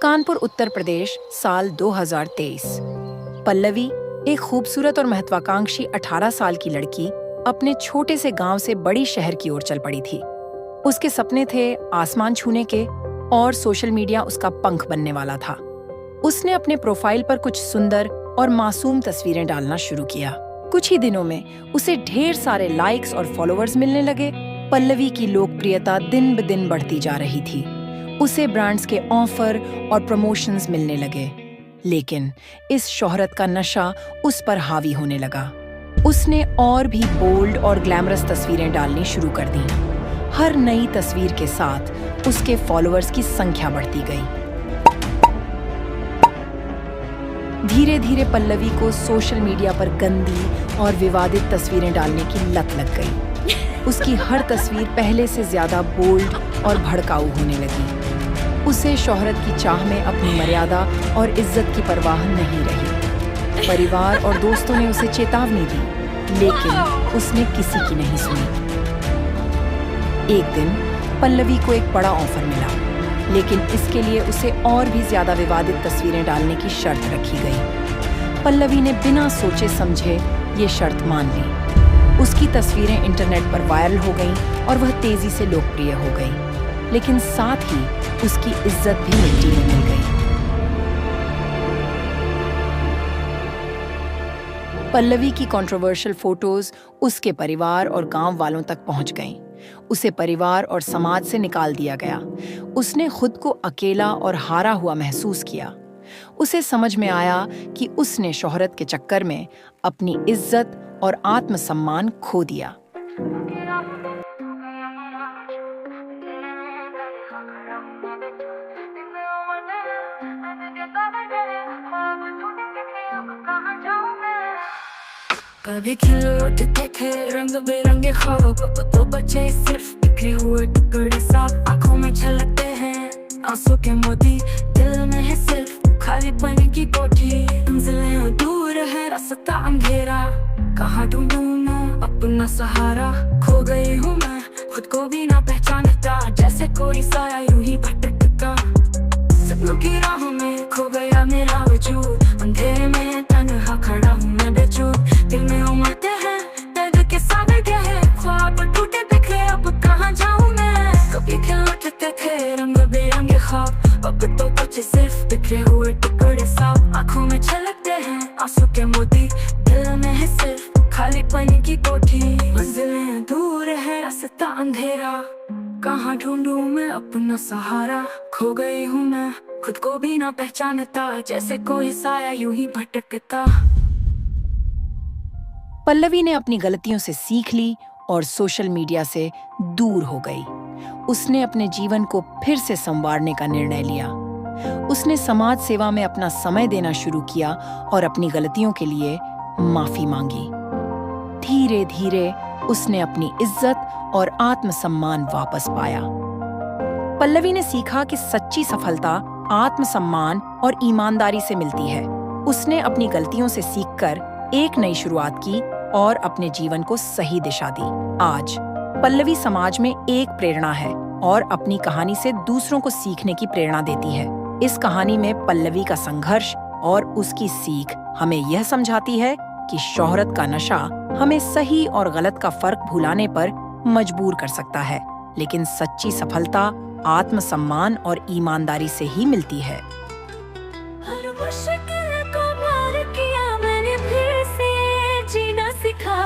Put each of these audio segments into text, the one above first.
कानपुर, उत्तर प्रदेश, साल 2023। पल्लवी, एक खूबसूरत और महत्वाकांक्षी 18 साल की लड़की, अपने छोटे से गांव से बड़ी शहर की ओर चल पड़ी थी। उसके सपने थे आसमान छूने के और सोशल मीडिया उसका पंख बनने वाला था। उसने अपने प्रोफाइल पर कुछ सुंदर और मासूम तस्वीरें डालना शुरू किया। कुछ ही दिनों में उसे ढेर सारे लाइक्स और फॉलोअर्स मिलने लगे। पल्लवी की लोकप्रियता दिन ब दिन बढ़ती जा रही थी। उसे ब्रांड्स के ऑफर और प्रमोशंस मिलने लगे, लेकिन इस शोहरत का नशा उस पर हावी होने लगा। उसने और भी बोल्ड और ग्लैमरस तस्वीरें डालनी शुरू कर दी। हर नई तस्वीर के साथ उसके फॉलोअर्स की संख्या बढ़ती गई। धीरे धीरे पल्लवी को सोशल मीडिया पर गंदी और विवादित तस्वीरें डालने की लत लग गई। उसकी हर तस्वीर पहले से ज्यादा बोल्ड और भड़काऊ होने लगी। उसे शोहरत की चाह में अपनी मर्यादा और इज्जत की परवाह नहीं रही। परिवार और दोस्तों ने उसे चेतावनी दी, लेकिन उसने किसी की नहीं सुनी। एक दिन पल्लवी को एक बड़ा ऑफर मिला, लेकिन इसके लिए उसे और भी ज्यादा विवादित तस्वीरें डालने की शर्त रखी गई। पल्लवी ने बिना सोचे समझे ये शर्त मान ली। उसकी तस्वीरें इंटरनेट पर वायरल हो गईं और वह तेजी से लोकप्रिय हो गई, लेकिन साथ ही उसकी इज्जत भी मिट्टी में मिल गई। पल्लवी की कंट्रोवर्शियल फोटोज उसके परिवार और गांव वालों तक पहुंच गईं। उसे परिवार और समाज से निकाल दिया गया। उसने खुद को अकेला और हारा हुआ महसूस किया। उसे समझ में आया कि उसने शोहरत के चक्कर में अपनी इज्जत और आत्मसम्मान खो दिया। कभी खिलौते थे रंग बिरंगे ख्वाब, तो बचे सिर्फ बिखरे हुए टुकड़े साफ। आंखों में झलकते हैं आंसू के मोती, दिल में है सिर्फ खाली पानी की कोठी। मंजिलें दूर है रास्ता अंधेरा, कहाँ ढूंढूं मैं अपना सहारा। खो गई हूँ मैं खुद को भी ना पहचानता, जैसे कोई साया यूं ही भटकता। सपनों की राहों में खो गया मेरा वजूद, अंधेरे में तन्हा खड़ा हूँ मैं बेचूर। दिल में उमड़ते हैं दर्द के सागर गहरे, ख्वाब टूटे बिखरे अब कहाँ जाऊँ मैं। कभी खिलौते थे रंग बिरंगे ख्वाब, अब तो बचे सिर्फ बिखरे हुए टुकड़े साफ। आंखों में झलकते हैं आंसू के मोती, दिल में है सिर्फ खाली पानी की कोठी। मंजिलें दूर है रास्ता अंधेरा, कहाँ ढूंढूं मैं अपना सहारा। खो गई हूँ मैं खुद को भी ना पहचानता, जैसे कोई साया यूं ही भटकता। पल्लवी ने अपनी गलतियों से सीख ली और सोशल मीडिया से दूर हो गई। उसने अपने जीवन को फिर से संवारने का निर्णय लिया। उसने समाज सेवा में अपना समय देना शुरू किया और अपनी गलतियों के लिए माफी मांगी। धीरे धीरे उसने अपनी इज्जत और आत्मसम्मान वापस पाया। पल्लवी ने सीखा कि सच्ची सफलता आत्मसम्मान और ईमानदारी से मिलती है। उसने अपनी गलतियों से सीखकर एक नई शुरुआत की और अपने जीवन को सही दिशा दी। आज पल्लवी समाज में एक प्रेरणा है और अपनी कहानी से दूसरों को सीखने की प्रेरणा देती है। इस कहानी में पल्लवी का संघर्ष और उसकी सीख हमें यह समझाती है कि शोहरत का नशा हमें सही और गलत का फर्क भुलाने पर मजबूर कर सकता है, लेकिन सच्ची सफलता आत्मसम्मान और ईमानदारी से ही मिलती है।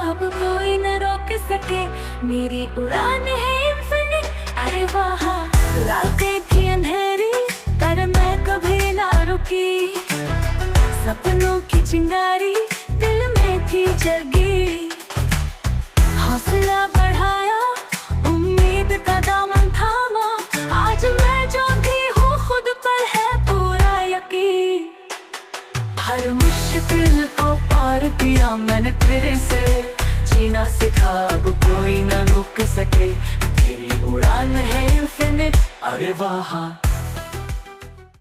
अब कोई न रोक सके मेरी उड़ान है इंफिनिट। अरे वाह रातें थी अंधेरी पर मैं कभी ना रुकी। सपनों की चिंगारी दिल में थी जगी। हौसला बढ़ाया उम्मीद का दामन थामा, आज मैं जो भी हूँ खुद पर है पूरा यकीन। हर मुश्किल को पार किया मैंने तेरे से, जीना सिखा अब कोई न रोक सके। तेरी उड़ान है इंफिनिट। अरे वाह